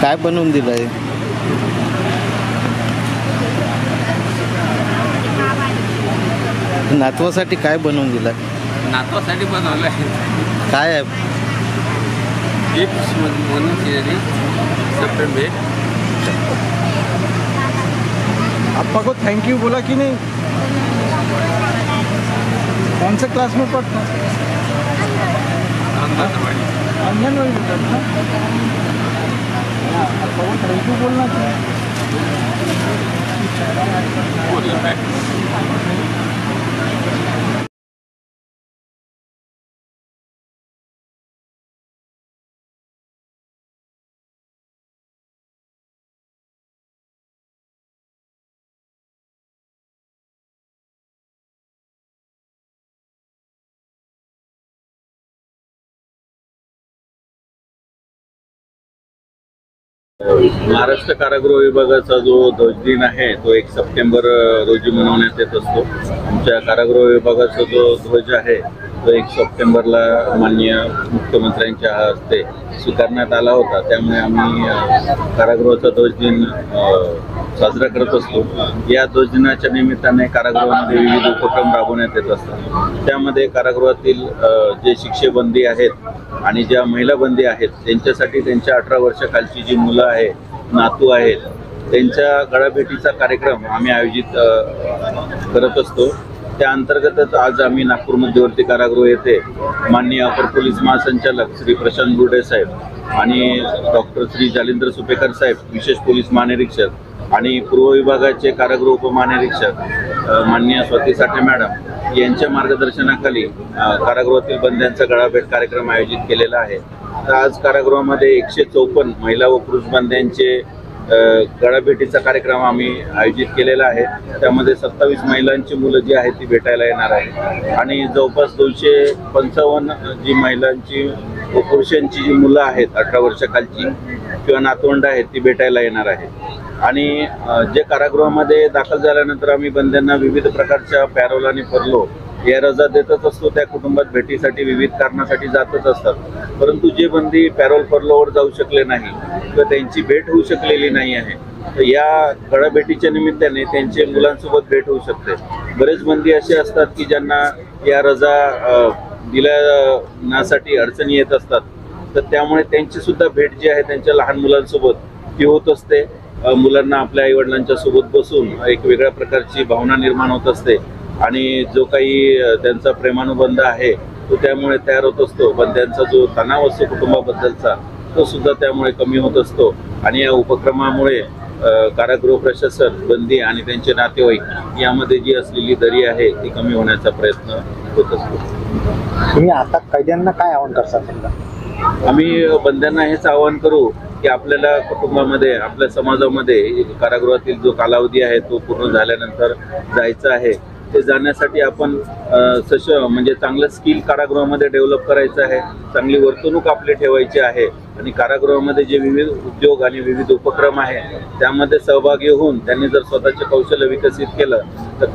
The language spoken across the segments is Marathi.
काय बनवून दिलंय? नातवासाठी काय बनवून दिलं? नातवासाठी बनवलंय. काय आहे? गिफ्ट म्हणून सप्टेंबर. आपा को थैंक यू बोला कि नहीं? कौन से क्लास में पढ़ता? आंगनवाड़ी में पढ़ता। आपा को थैंक यू बोलना चाहिए। महाराष्ट्र कारागृह विभागाचा जो ध्वजदिन आहे तो 1 सप्टेंबर रोजी मनवण्यात येत असतो. आमच्या कारागृह विभागाचा जो ध्वज आहे तो 1 सप्टेंबरला माननीय मुख्यमंत्र्यांच्या हस्ते स्वीकारण्यात आला होता. त्यामुळे आम्ही कारागृहाचा ध्वजदिन साजरा करत असतो. या ध्वजदिनाच्या निमित्ताने कारागृहामध्ये विविध उपक्रम राबवण्यात येत असतात. त्यामध्ये कारागृहातील जे शिक्षेबंदी आहेत आणि ज्या महिला बंदी आहेत त्यांच्यासाठी त्यांच्या 18 वर्षाखालची जी मुलं आहेत, नातू आहेत, त्यांच्या गळाभेटीचा कार्यक्रम आम्ही आयोजित करत असतो. त्या अंतर्गतच आज आम्ही नागपूर मध्यवर्ती कारागृह येथे माननीय अपर पोलीस महासंचालक श्री प्रशांत बुर्डे साहेब आणि डॉक्टर श्री जालिंदर सुपेकर साहेब विशेष पोलीस महानिरीक्षक आणि पूर्व विभागाचे कारागृह उपमहानिरीक्षक माननीय स्वाती साठे मॅडम यांच्या मार्गदर्शनाखाली कारागृहातील बंद्यांचा गळाभेट कार्यक्रम आयोजित केलेला आहे. तर आज कारागृहामध्ये 154 महिला व पुरुष बंद्यांचे गळाभेटीचा कार्यक्रम आम्ही आयोजित केलेला आहे. त्यामध्ये 27 महिलांची मुलं जी आहेत ती भेटायला येणार आहे आणि जवळपास 255 जी महिलांची व पुरुषांची जी मुलं आहेत 18 वर्षाखालची किंवा नातवंड आहेत ती भेटायला येणार आहे. आणि जे कारागृहामध्ये दाखल झाल्यानंतर आम्ही बंद्यांना विविध प्रकारच्या पॅरोल आणि फर्लो या रजा देतच असतो. त्या कुटुंबात भेटीसाठी विविध कारणासाठी जातच असतात. परंतु जे बंदी पॅरोल फर्लोवर जाऊ शकले नाही किंवा त्यांची भेट होऊ शकलेली नाही आहे तर या गळाभेटीच्या निमित्ताने त्यांचे मुलांसोबत भेट होऊ शकते. बरेच बंदी असे असतात की ज्यांना या रजा दिल्यासाठी अडचणी येत असतात. तर त्यामुळे त्यांची सुद्धा भेट जी आहे त्यांच्या लहान मुलांसोबत ती होत असते. मुलांना आपल्या आईवडिलांच्या सोबत बसून एक वेगळ्या प्रकारची भावना निर्माण होत असते आणि जो काही त्यांचा प्रेमानुबंध आहे तो त्यामुळे तयार होत असतो. बंद्यांचा जो तणाव असतो कुटुंबाबद्दलचा तो सुद्धा त्यामुळे कमी होत असतो आणि या उपक्रमामुळे कारागृह प्रशासन, बंदी आणि त्यांचे नातेवाईक यामध्ये जी असलेली दरी आहे ती कमी होण्याचा प्रयत्न होत असतो. तुम्ही आता कैद्यांना काय आवाहन करता? आम्ही बंद्यांना हेच आवाहन करू की आपल्याला कुटुंबामध्ये, आपल्या समाजामध्ये कारागृहातील जो कालावधी आहे तो पूर्ण झाल्यानंतर जायचं आहे. ते जाण्यासाठी आपण म्हणजे चांगलं स्किल कारागृहामध्ये डेव्हलप करायचं आहे, चांगली वर्तणूक आपली ठेवायची आहे आणि कारागृहामध्ये जे विविध उद्योग आणि विविध उपक्रम आहे त्यामध्ये सहभागी होऊन त्यांनी जर स्वतःचे कौशल्य विकसित केलं तर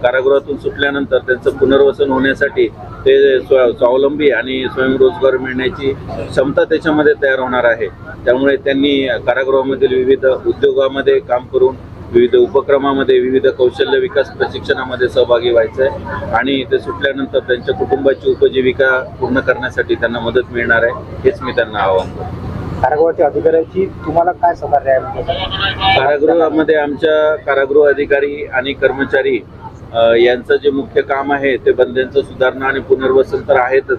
कारागृहातून सुटल्यानंतर त्यांचं पुनर्वसन होण्यासाठी ते स्वावलंबी आणि स्वयंरोजगार मिळण्याची क्षमता त्याच्यामध्ये तयार होणार आहे. त्यामुळे त्यांनी कारागृहामधील विविध उद्योगामध्ये काम करून विविध उपक्रमामध्ये, विविध कौशल्य विकास प्रशिक्षणामध्ये सहभागी व्हायचं आहे आणि ते सुटल्यानंतर त्यांच्या कुटुंबाची उपजीविका पूर्ण करण्यासाठी त्यांना मदत मिळणार आहे. हेच मी त्यांना आवाहन करतो. कारागृहाच्या अधिकाऱ्याची तुम्हाला काय सहकार्य आहे? कारागृहामध्ये आमच्या कारागृह अधिकारी आणि कर्मचारी यांचं जे मुख्य काम आहे ते बंद्यांचं सुधारणा आणि पुनर्वसन तर आहेतच,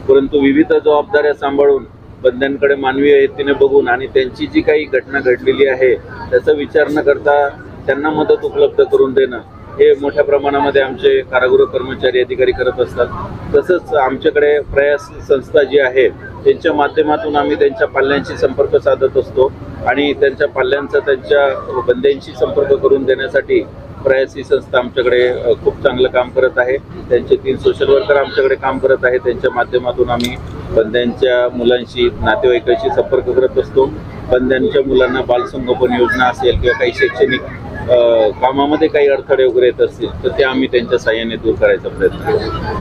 परंतु विविध जबाबदाऱ्या सांभाळून बंद्यांकडे मानवीय हेतीने बघून आणि त्यांची जी काही घटना घडलेली आहे त्याचा विचार न करता त्यांना मदत उपलब्ध करून देणं हे मोठ्या प्रमाणामध्ये आमचे कारागृह कर्मचारी अधिकारी करत असतात. तसंच आमच्याकडे प्रयास संस्था जी आहे त्यांच्या माध्यमातून आम्ही त्यांच्या पाल्यांशी संपर्क साधत असतो आणि त्यांच्या पाल्यांचा त्यांच्या बंद्यांशी संपर्क करून देण्यासाठी प्रयास ही संस्था आमच्याकडे खूप चांगलं काम करत आहे. त्यांचे 3 सोशल वर्कर आमच्याकडे काम करत आहे. त्यांच्या माध्यमातून आम्ही बंद्यांच्या मुलांशी नातेवाईकांशी संपर्क करत असतो. बंद्यांच्या मुलांना बालसंगोपन योजना असेल किंवा काही शैक्षणिक कामामध्ये काही अडथळे वगैरे येत असतील तर ते आम्ही त्यांच्या साहाय्याने दूर करायचा प्रयत्न करतो.